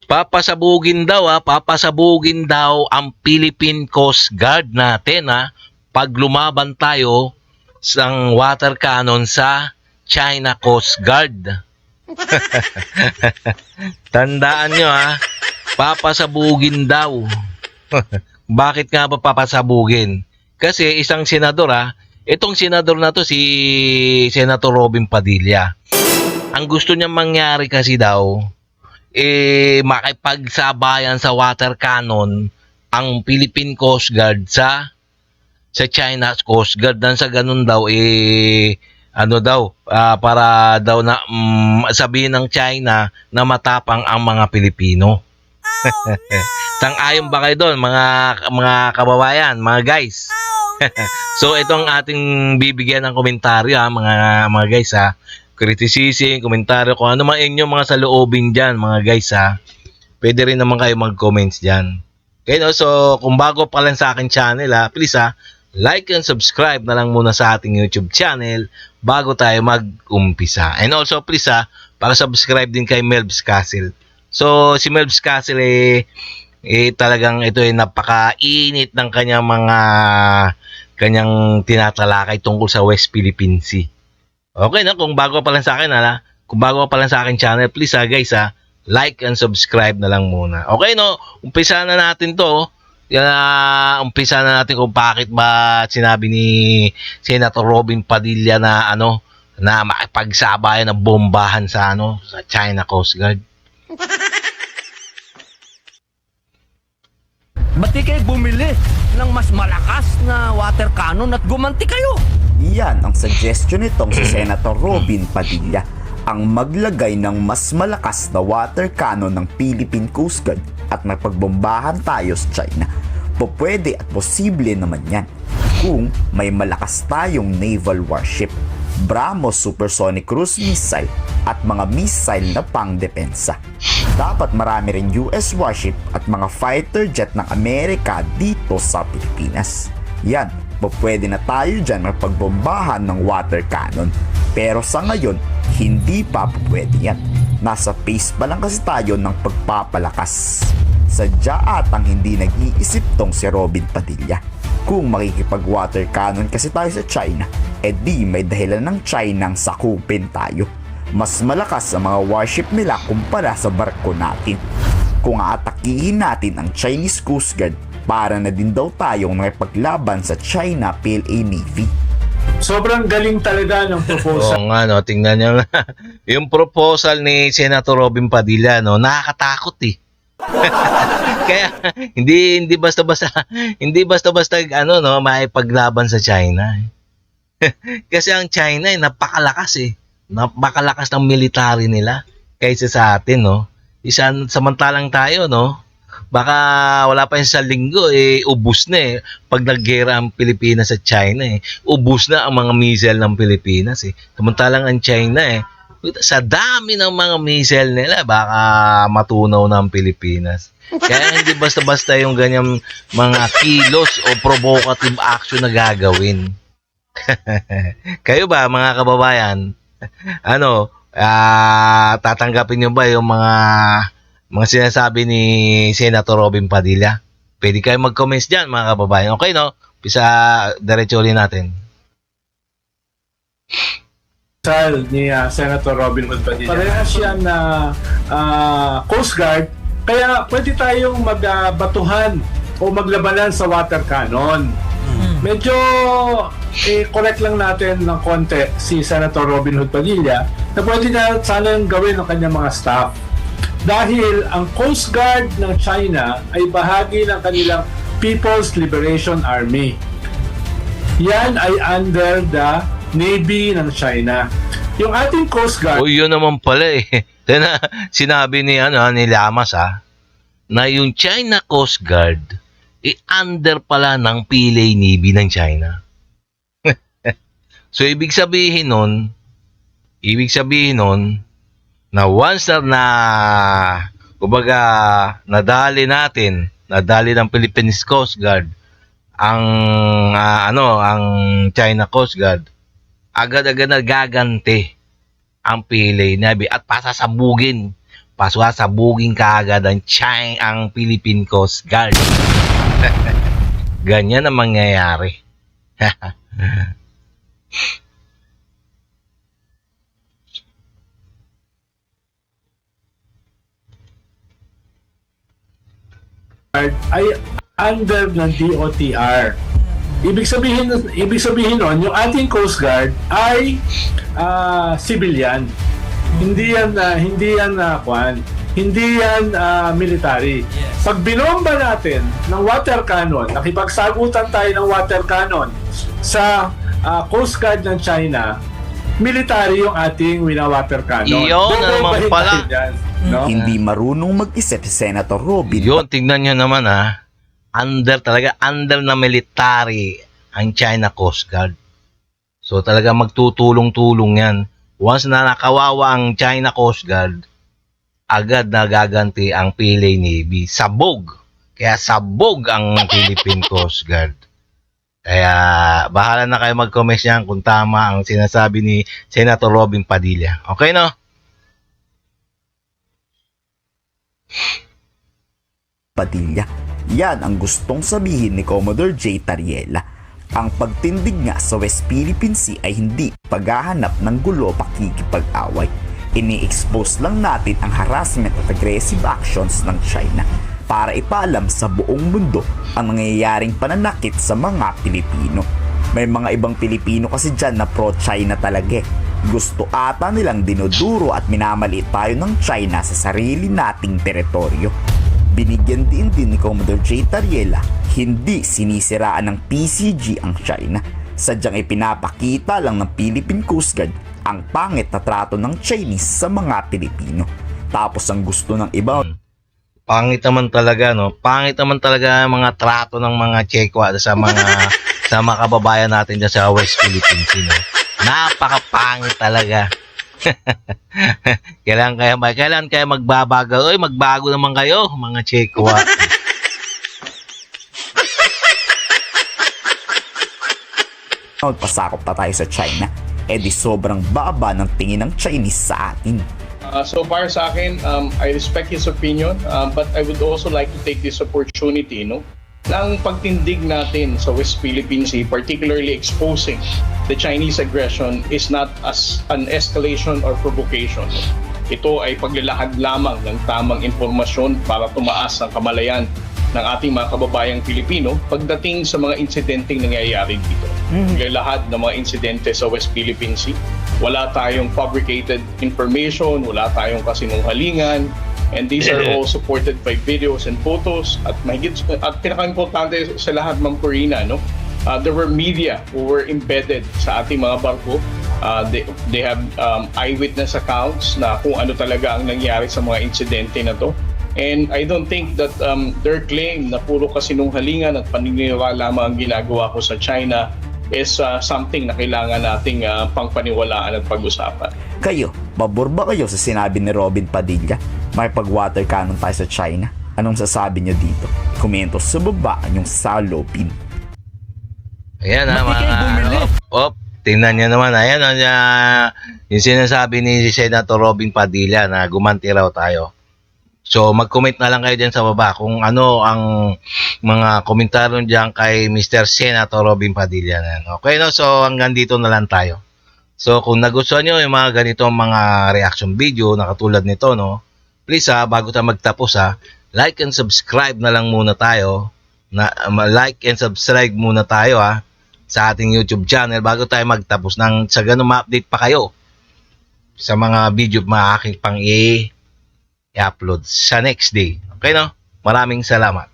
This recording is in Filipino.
Papasabugin daw ang Philippine Coast Guard natin pag lumaban tayo sa water cannon sa China Coast Guard. Tandaan nyo papasabugin daw. Bakit nga ba papasabugin? Kasi isang senador itong senador na to si Senator Robin Padilla. Ang gusto niyang mangyari kasi daw makipagsabayan sa water cannon ang Philippine Coast Guard sa China Coast Guard. Dan sa ganun daw para daw na sabihin ng China na matapang ang mga Pilipino. Oh, no! Sang-ayon ba kayo doon mga kababayan, mga guys? So ito ang ating bibigyan ng komentaryo mga guys criticism, komentaryo kung ano man inyong mga saloobin dyan mga guys pwede rin naman kayo mag-comments dyan. Okay, no? So kung bago pa lang sa aking channel please like and subscribe na lang muna sa ating YouTube channel bago tayo mag-umpisa. And also please para-subscribe din kay Melvs Castle. So si Melvs Castle talagang ito napakainit ng kanyang tinatalakay tungkol sa West Philippine Sea. Okay na, kung bago pa lang sa akin kung bago pa lang sa akin channel, please guys like and subscribe na lang muna. Okay no, umpisa na natin to. Umpisa na natin kung bakit ba sinabi ni Senator Robin Padilla na na makipagsabayan ng bombahan sa sa China Coast Guard. Ba't di kayo bumili ng mas malakas na water cannon at gumanti kayo? Iyan ang suggestion nitong si Senator Robin Padilla, ang maglagay ng mas malakas na water cannon ng Philippine Coast Guard at mapagbombahan tayo sa China. Pwede at posible naman yan kung may malakas tayong naval warship, BrahMos supersonic cruise missile at mga missile na pangdepensa. Dapat marami rin US warship at mga fighter jet ng Amerika dito sa Pilipinas. Yan, pwede na tayo dyan mapagbombahan ng water cannon. Pero sa ngayon, hindi pa pwede yan. Nasa phase pa lang kasi tayo ng pagpapalakas. Sadya atang hindi nag-iisip tong si Robin Padilla. Kung makikipag-water cannon kasi tayo sa China, di may dahilan ng China ang sakupin tayo. Mas malakas ang mga warship nila kumpara sa barko natin. Kung aatakihin natin ang Chinese Coast Guard, para na din daw tayong nakipaglaban sa China PLA Navy. Sobrang galing talaga ng proposal. Oo nga tingnan niyo yung proposal ni Senator Robin Padilla nakakatakot Kaya hindi basta-basta maipaglaban sa China. Kasi ang China napakalakas napakalakas ng military nila kaysa sa atin samantalang tayo baka wala pa sa linggo ubos na pag naggera ang Pilipinas sa China ubos na ang mga missile ng Pilipinas samantalang ang China sa dami ng mga missile nila baka matunaw na ang Pilipinas. Kaya hindi basta-basta yung ganyang mga kilos o provocative action na gagawin. Kayo ba mga kababayan, tatanggapin nyo ba yung mga sinasabi ni Senator Robin Padilla? Pwede kayo mag-comments dyan mga kababayan. Okay Pisa diretso ulit natin. Ni Senator Robin Hood Padilla. Parehas yan na Coast Guard, kaya pwede tayong magbatuhan o maglabanan sa water cannon. Medyo correct lang natin ng konti si Senator Robin Hood Padilla na pwede na sanang gawin ng kanyang mga staff. Dahil ang Coast Guard ng China ay bahagi ng kanilang People's Liberation Army. Yan ay under the Navy ng China. Yung ating Coast Guard... Yun naman pala sinabi ni Lamas na yung China Coast Guard under pala ng PLA Navy ng China. So ibig sabihin nun na once kumbaga nadali ng Philippines Coast Guard ang China Coast Guard, agad-agad nagaganti ang PLA Navy at pasasabugin pasasabugin kaagad ang ang Philippine Coast Guard. Ganyan ang mangyayari. ay under ng DOTR. Ibig sabihin nun, yung ating Coast Guard ay civilian. Hindi yan military. Pag binomba natin ng water cannon, nakipagsagutan tayo ng water cannon sa Coast Guard ng China, military yung ating wina-water cannon. Iyon na naman Bubombahin pala. tayo dyan, no? Hindi marunong mag-isip si Senator Robin Yun, tignan nyo naman ha. Under na military ang China Coast Guard. So talaga magtutulong-tulong yan. Once na nakawawa ang China Coast Guard, agad nagaganti ang PLA Navy. Sabog. Kaya sabog ang Philippine Coast Guard. Kaya bahala na kayo mag-comment yan kung tama ang sinasabi ni Senator Robin Padilla. Okay no? Padilla. Yan ang gustong sabihin ni Commodore J. Tariela. Ang pagtindig nga sa West Philippine Sea ay hindi paghahanap ng gulo o pakikipag-away. Ini-expose lang natin ang harassment at aggressive actions ng China para ipaalam sa buong mundo ang nangyayaring pananakit sa mga Pilipino. May mga ibang Pilipino kasi dyan na pro-China talaga eh. Gusto ata nilang dinuduro at minamaliit tayo ng China sa sarili nating teritoryo. Binigyan din ni Commodore J. Tariela, hindi sinisiraan ng PCG ang China. Sadyang ipinapakita lang ng Philippine Coast Guard ang pangit na trato ng Chinese sa mga Pilipino. Tapos ang gusto ng iba, Pangit naman talaga, no? Pangit naman talaga ang mga trato ng mga Chekwa sa mga sa mga kababayan natin dyan sa West Philippines, no? Napakapangit talaga. Kailan kaya magbabago? Oy, magbago naman kayo, mga Chekwa. pasakop pa tayo sa China, di sobrang baba ng tingin ng Chinese sa atin. So para sa akin, I respect his opinion, but I would also like to take this opportunity, ng pagtindig natin sa West Philippine Sea, particularly exposing the Chinese aggression, is not as an escalation or provocation. Ito ay paglalahad lamang ng tamang impormasyon para tumaas ang kamalayan ng ating mga kababayang Pilipino pagdating sa mga insidenteng nangyayari dito. Paglalahad ng mga insidente sa West Philippine Sea, wala tayong fabricated information, wala tayong kasinungalingan, and these are all supported by videos and photos. At pinaka-importante sa lahat, Ma'am Corina, there were media who were embedded sa ating mga barko. They have eyewitness accounts na kung ano talaga ang nangyari sa mga insidente na to. And I don't think that their claim na puro kasinungalingan at paniniwala lamang ang ginagawa ko sa China is something na kailangan nating pangpaniwalaan at pag-usapan. Kayo, pabor ba kayo sa sinabi ni Robin Padilla? May pag-water cannon tayo sa China? Anong sasabi niyo dito? Komento sa baba yung salopin. Ayan ha, mga tingnan niyo naman. Ayan yung sinasabi ni Senator Robin Padilla na gumanti raw tayo. So mag-comment na lang kayo dyan sa baba kung ano ang mga komentaryo dyan kay Mr. Senator Robin Padilla. Okay, no? So hanggang dito na lang tayo. So kung nagustuhan nyo yung mga ganitong mga reaction video na katulad nito, no? Please bago tayo magtapos like and subscribe na lang muna tayo. Like and subscribe muna tayo sa ating YouTube channel bago tayo magtapos nang sa ganun ma-update pa kayo sa mga video maaking pang i-upload sa next day. Okay no? Maraming salamat.